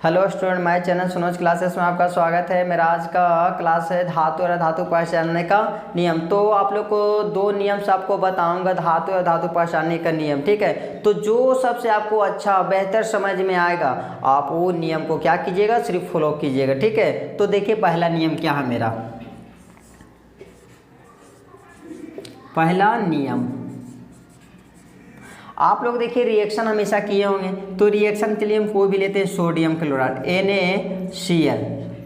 Hello student, my channel Sunoj classes में आपका स्वागत है। मेरा आज का क्लास है धातु और अधातु पहचानने का नियम। तो आप लोग को दो नियम से आपको बताऊंगा, धातु और धातु पहचानने का नियम। ठीक है, तो जो सबसे आपको अच्छा बेहतर समझ में आएगा आप वो नियम को क्या कीजिएगा, सिर्फ फॉलो कीजिएगा। ठीक है, तो देखिए पहला नियम क्या है मेरा। पहला नियम, आप लोग देखिए रिएक्शन हमेशा किए होंगे, तो रिएक्शन के लिए हम कोई भी लेते हैं सोडियम क्लोराइड NaCl,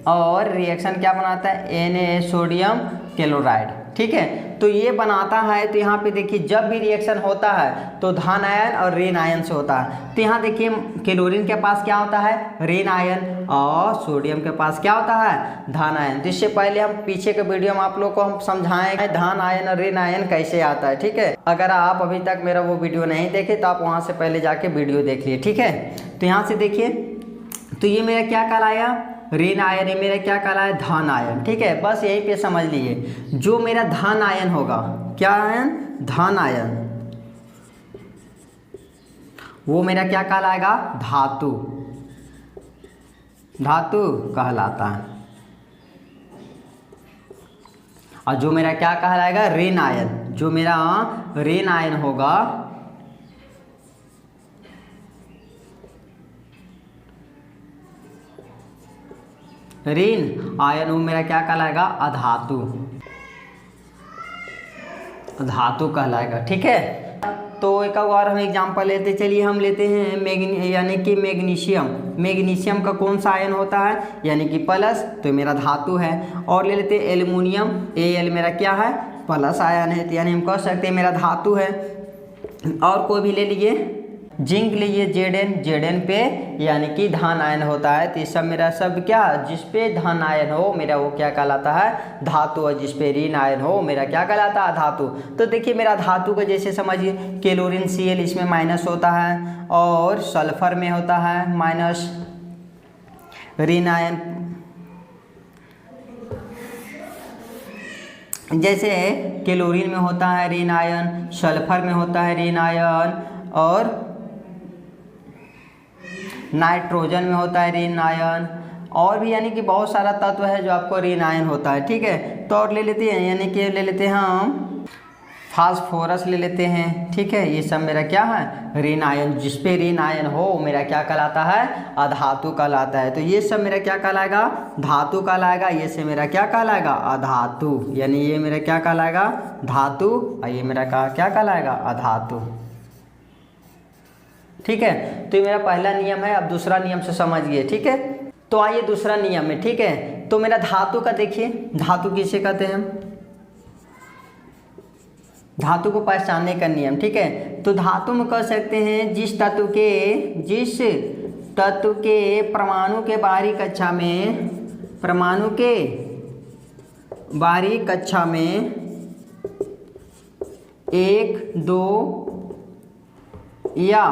और रिएक्शन क्या बनाता है Na सोडियम क्लोराइड। ठीक है, तो ये बनाता है। तो यहाँ पे देखिए जब भी रिएक्शन होता है तो धन आयन और ऋण आयन से होता है। तो यहाँ देखिए क्लोरीन के पास क्या होता है, ऋण आयन, और सोडियम के पास क्या होता है, धन आयन। तो इससे पहले हम पीछे के वीडियो में आप लोग को हम समझाएंगे धन आयन और ऋण आयन कैसे आता है। ठीक है, अगर आप अभी तक मेरा वो वीडियो नहीं देखे तो आप वहाँ से पहले जाके वीडियो देख लिए। ठीक है, तो यहाँ से देखिए, तो ये मेरा क्या कहलाया, ऋण आयन, ये मेरा क्या कहलाया, धन आयन। ठीक है, बस यहीं पे समझ लीजिए। जो मेरा धन आयन होगा, क्या आयन, धन आयन, वो मेरा क्या कहलाएगा, धातु, धातु कहलाता है। और जो मेरा क्या कहलाएगा, ऋण आयन, जो मेरा ऋण आयन होगा, ऋण आयन, वो मेरा क्या कहलाएगा, अधातु, धातु कहलाएगा। ठीक है, तो एक और हम एग्जांपल लेते, चलिए हम लेते हैं यानी कि मैग्नीशियम। मैग्नीशियम का कौन सा आयन होता है, यानी कि प्लस, तो मेरा धातु है। और ले लेते हैं एल्युमिनियम, Al मेरा क्या है, प्लस आयन है, तो यानी हम कह सकते हैं मेरा धातु है। और कोई भी ले लीजिए, जिंक लीजिए, Zn पे यानी कि धन आयन होता है। तो ये सब मेरा सब क्या, जिस पे धन आयन हो मेरा वो क्या कहलाता है, धातु, और जिस पे ऋण आयन हो मेरा क्या कहलाता है, धातु। तो देखिए मेरा धातु को जैसे समझिए, क्लोरीन Cl इसमें माइनस होता है, और सल्फर में होता है माइनस, ऋण आयन जैसे क्लोरीन में होता है ऋण आयन, सल्फर में होता है ऋण आयन, और नाइट्रोजन में होता है ऋण आयन, और भी यानी कि बहुत सारा तत्व है जो आपको ऋण आयन होता है। ठीक है, तो और ले लेते हैं, यानी कि ले लेते हैं हम फास्फोरस ले लेते हैं। ठीक है, ये सब मेरा क्या है, ऋण आयन, जिस पे ऋण आयन हो मेरा क्या कहलाता है, अधातु कहलाता है। तो ये सब मेरा क्या कहलाएगा, धातु कहलाएगा। ये से मेरा क्या कहलाएगा, अधातु, यानी ये मेरा क्या कहलाएगा, धातु, और ये मेरा क्या कहलाएगा, अधातु। ठीक है, तो ये मेरा पहला नियम है। अब दूसरा नियम से समझिए। ठीक है, तो आइए दूसरा नियम में। ठीक है, तो मेरा धातु का देखिए, धातु किसे कहते हैं, धातु को पहचानने का नियम। ठीक है, तो धातु में कह सकते हैं जिस तत्व के परमाणु के बाहरी कक्षा में, परमाणु के बाहरी कक्षा में 1, 2 या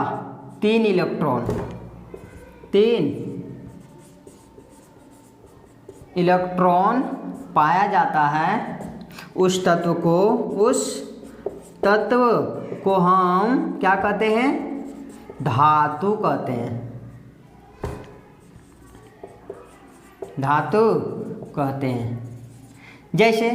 3 इलेक्ट्रॉन, 3 इलेक्ट्रॉन पाया जाता है, उस तत्व को हम क्या कहते हैं, धातु कहते हैं, धातु कहते हैं। जैसे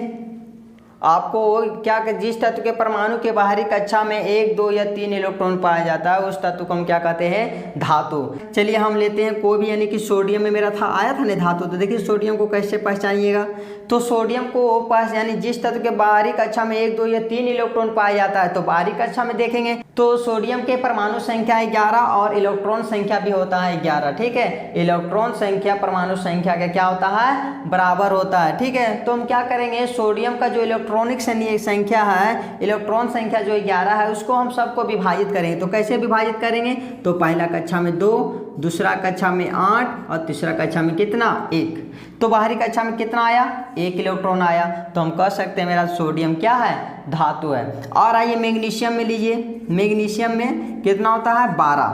आपको क्या, जिस तत्व के परमाणु के बाहरी कक्षा में 1, 2 या 3 इलेक्ट्रॉन पाया जाता है उस तत्व को हम क्या कहते हैं, धातु। चलिए हम लेते हैं कोई भी, यानी कि सोडियम में मेरा था आया था ना धातु। तो देखिए सोडियम को कैसे पहचानिएगा, तो सोडियम को पास यानी जिस तत्व के बाहरी कक्षा में 1, 2 या 3 इलेक्ट्रॉन पाया जाता है, तो बाहरी कक्षा में देखेंगे तो सोडियम के परमाणु संख्या 11 और इलेक्ट्रॉन संख्या भी होता है 11। ठीक है, इलेक्ट्रॉन संख्या परमाणु संख्या का क्या होता है, बराबर होता है। ठीक है, तो हम क्या करेंगे, सोडियम का जो इलेक्ट्रॉनिक संख्या है, इलेक्ट्रॉन संख्या जो 11 है, उसको हम सबको विभाजित करेंगे। तो कैसे विभाजित करेंगे, तो पहला कक्षा में 2, दूसरा कक्षा में 8, और तीसरा कक्षा में कितना, 1। तो बाहरी कक्षा में कितना आया, 1 इलेक्ट्रॉन आया। तो हम कह सकते हैं मेरा सोडियम क्या है, धातु है। और आइए मैग्नीशियम में लीजिए, मैग्नीशियम में कितना होता है, 12।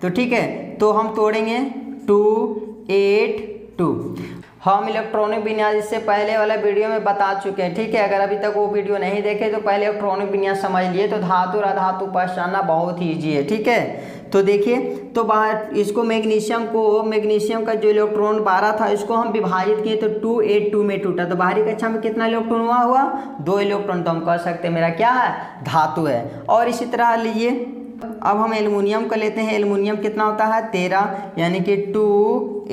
तो ठीक है, तो हम तोड़ेंगे 2, 8, 2। हम इलेक्ट्रॉनिक विन्यास इससे पहले वाला वीडियो में बता चुके हैं। ठीक है, अगर अभी तक वो वीडियो नहीं देखे तो पहले इलेक्ट्रॉनिक विन्यास समझ लिए। तो धातु और अधातु पहचानना बहुत ही ईजी है। ठीक है, तो देखिए, तो बाहर इसको मैग्नीशियम का जो इलेक्ट्रॉन 12 था इसको हम विभाजित किए तो 2 8 2 में टूटा, तो बाहरी कक्षा में कितना इलेक्ट्रॉन हुआ 2 इलेक्ट्रॉन, तो हम कह सकते हैं मेरा क्या है, धातु है। और इसी तरह लीजिए अब हम एल्युमिनियम का लेते हैं। एल्युमिनियम कितना होता है 13, यानी कि 2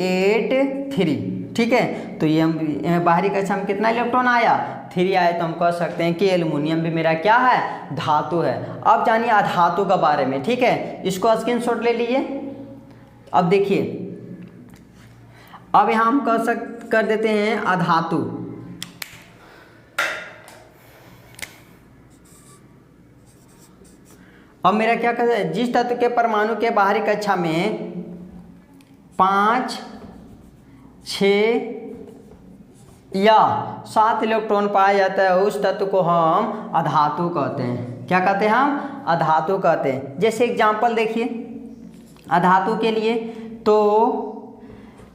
8 3, ठीक है। तो ये हम बाहरी कक्षा में कितना इलेक्ट्रॉन आया 3 आया, तो हम कह सकते हैं कि एल्युमिनियम भी मेरा क्या है, धातु है। अब जानिए अधातु के बारे में, ठीक है, इसको स्क्रीनशॉट ले लीजिए। अब देखिए, अब यहाँ हम कर देते हैं अधातु। अब मेरा क्या कहते हैं, जिस तत्व के परमाणु के बाहरी कक्षा में 5 6 या 7 इलेक्ट्रॉन पाया जाता है उस तत्व को हम अधातु कहते हैं। क्या कहते हैं हम, अधातु कहते हैं। जैसे एग्जांपल देखिए अधातु के लिए, तो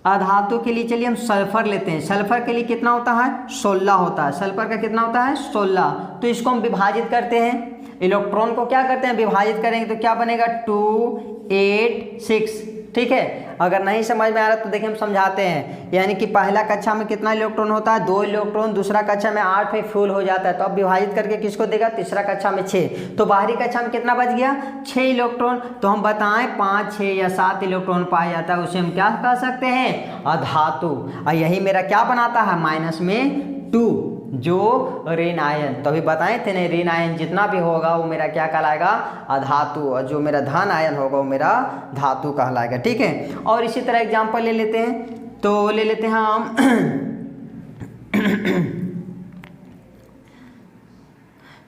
अधातु के लिए चलिए हम सल्फर लेते हैं। सल्फर के लिए कितना होता है 16 होता है, सल्फर का कितना होता है 16। तो इसको हम विभाजित करते हैं, इलेक्ट्रॉन को क्या करते हैं विभाजित करेंगे, तो क्या बनेगा 2 8 6, ठीक है। अगर नहीं समझ में आ रहा तो देखिए हम समझाते हैं। यानी कि पहला कक्षा में कितना इलेक्ट्रॉन होता है 2 इलेक्ट्रॉन, दूसरा कक्षा में 8 पे फुल हो जाता है, तो अब विभाजित करके किसको देगा, तीसरा कक्षा में 6, तो बाहरी कक्षा में कितना बच गया 6 इलेक्ट्रॉन। तो हम बताएं 5 6 या 7 इलेक्ट्रॉन पाया जाता है, उसे हम क्या कह सकते हैं, अधातु। और यही मेरा क्या बनाता है माइनस में 2, जो ऋण आयन, तो अभी बताए थे नहीं, ऋण आयन जितना भी होगा वो मेरा क्या कहलाएगा, अधातु, और जो मेरा धन आयन होगा वो मेरा धातु कहलाएगा, ठीक है। और इसी तरह एग्जांपल ले लेते हैं, तो ले लेते हैं हम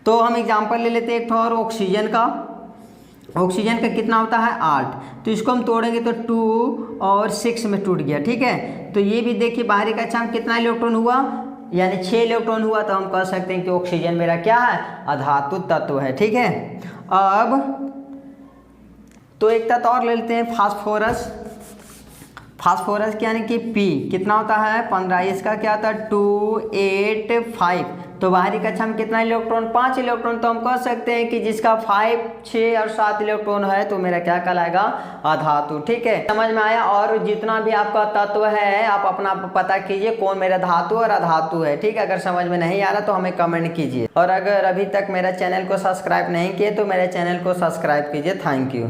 तो हम एग्जांपल ले लेते हैं एक और ऑक्सीजन का। ऑक्सीजन का कितना होता है 8, तो इसको हम तोड़ेंगे तो 2 और 6 में टूट गया, ठीक है। तो ये भी देखिए बाहरी कक्षा में कितना इलेक्ट्रॉन हुआ, यानी 6 इलेक्ट्रॉन हुआ, तो हम कह सकते हैं कि ऑक्सीजन मेरा क्या है, अधातु तत्व है, ठीक है। अब तो एक तत्व और ले लेते हैं फास्फोरस। फास्फोरस यानी कि P कितना होता है 15, इसका क्या होता है 2 8 5, तो बाहरी कक्षा में कितना इलेक्ट्रॉन 5 इलेक्ट्रॉन, तो हम कह सकते हैं कि जिसका 5 6 और 7 इलेक्ट्रॉन है तो मेरा क्या कहलाएगा, अधातु, ठीक है। समझ में आया। और जितना भी आपका तत्व है आप अपना पता कीजिए कौन मेरा धातु और अधातु है, ठीक है। अगर समझ में नहीं आ रहा तो हमें कमेंट कीजिए, और अगर अभी तक मेरा चैनल को सब्सक्राइब नहीं किए तो मेरे चैनल को सब्सक्राइब कीजिए। Thank you.